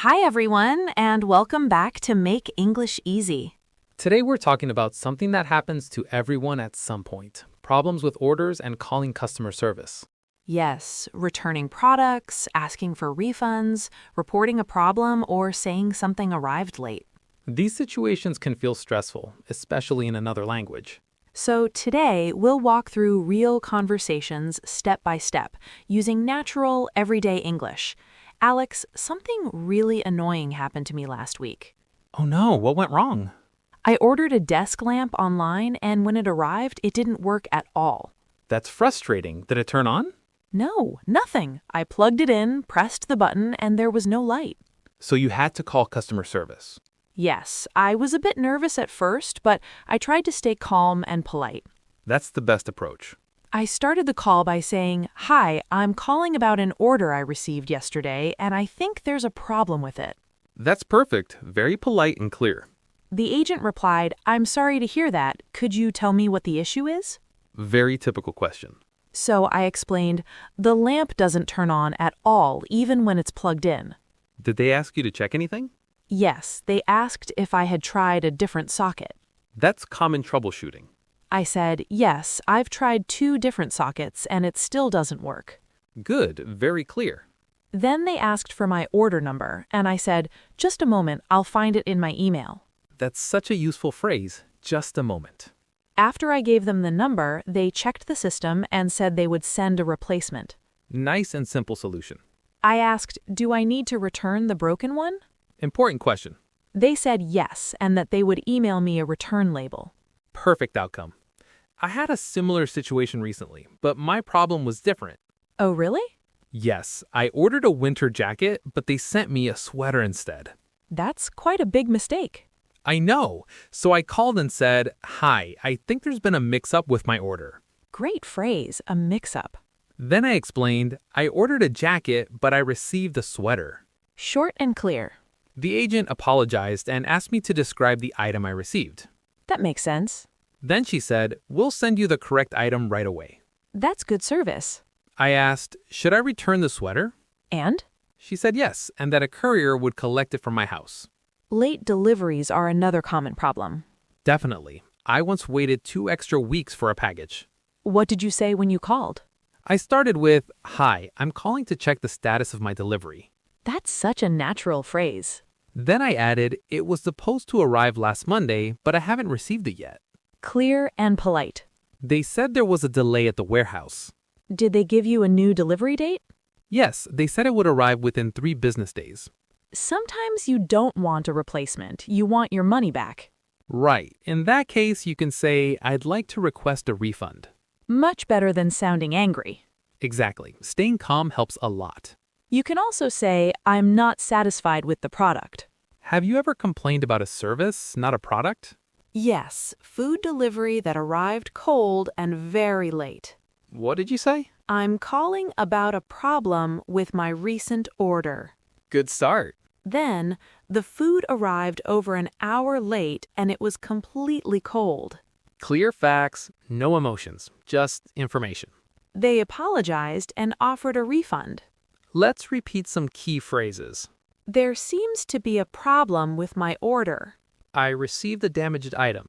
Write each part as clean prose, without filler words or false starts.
Hi, everyone, and welcome back to Make English Easy. Today we're talking about something that happens to everyone at some point, problems with orders and calling customer service. Yes, returning products, asking for refunds, reporting a problem, or saying something arrived late. These situations can feel stressful, especially in another language. So today, we'll walk through real conversations step by step, using natural, everyday English. Alex, something really annoying happened to me last week. Oh no, what went wrong? I ordered a desk lamp online, and when it arrived, it didn't work at all. That's frustrating. Did it turn on? No, nothing. I plugged it in, pressed the button, and there was no light. So you had to call customer service. Yes, I was a bit nervous at first, but I tried to stay calm and polite. That's the best approach. I started the call by saying, "Hi, I'm calling about an order I received yesterday, and I think there's a problem with it." That's perfect. Very polite and clear. The agent replied, "I'm sorry to hear that. Could you tell me what the issue is?" Very typical question. So I explained, "The lamp doesn't turn on at all, even when it's plugged in." Did they ask you to check anything? Yes, they asked if I had tried a different socket. That's common troubleshooting. I said, "Yes, I've tried 2 different sockets and it still doesn't work." Good, very clear. Then they asked for my order number, and I said, "Just a moment, I'll find it in my email." That's such a useful phrase, just a moment. After I gave them the number, they checked the system and said they would send a replacement. Nice and simple solution. I asked, "Do I need to return the broken one?" Important question. They said yes, and that they would email me a return label. Perfect outcome. I had a similar situation recently, but my problem was different. Oh, really? Yes, I ordered a winter jacket, but they sent me a sweater instead. That's quite a big mistake. I know, so I called and said, "Hi, I think there's been a mix-up with my order." Great phrase, a mix-up. Then I explained, I ordered a jacket, but I received a sweater. Short and clear. The agent apologized and asked me to describe the item I received. That makes sense. Then she said, "We'll send you the correct item right away." That's good service. I asked, "Should I return the sweater?" And? She said yes, and that a courier would collect it from my house. Late deliveries are another common problem. Definitely. I once waited 2 extra weeks for a package. What did you say when you called? I started with, "Hi, I'm calling to check the status of my delivery." That's such a natural phrase. Then I added, "It was supposed to arrive last Monday, but I haven't received it yet." Clear and polite. They said there was a delay at the warehouse. Did they give you a new delivery date? Yes, they said it would arrive within 3 business days. Sometimes you don't want a replacement. You want your money back. Right. In that case, you can say, "I'd like to request a refund." Much better than sounding angry. Exactly. Staying calm helps a lot. You can also say, "I'm not satisfied with the product." Have you ever complained about a service, not a product? Yes, food delivery that arrived cold and very late. What did you say? I'm calling about a problem with my recent order. Good start. Then, the food arrived over an hour late and it was completely cold. Clear facts, no emotions, just information. They apologized and offered a refund. Let's repeat some key phrases. There seems to be a problem with my order. I received a damaged item.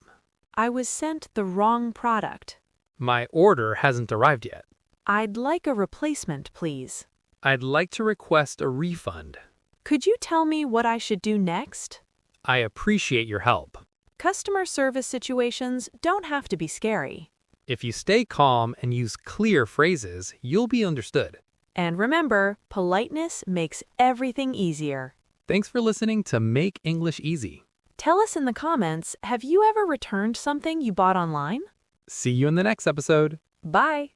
I was sent the wrong product. My order hasn't arrived yet. I'd like a replacement, please. I'd like to request a refund. Could you tell me what I should do next? I appreciate your help. Customer service situations don't have to be scary. If you stay calm and use clear phrases, you'll be understood. And remember, politeness makes everything easier. Thanks for listening to Make English Easy. Tell us in the comments, have you ever returned something you bought online? See you in the next episode. Bye.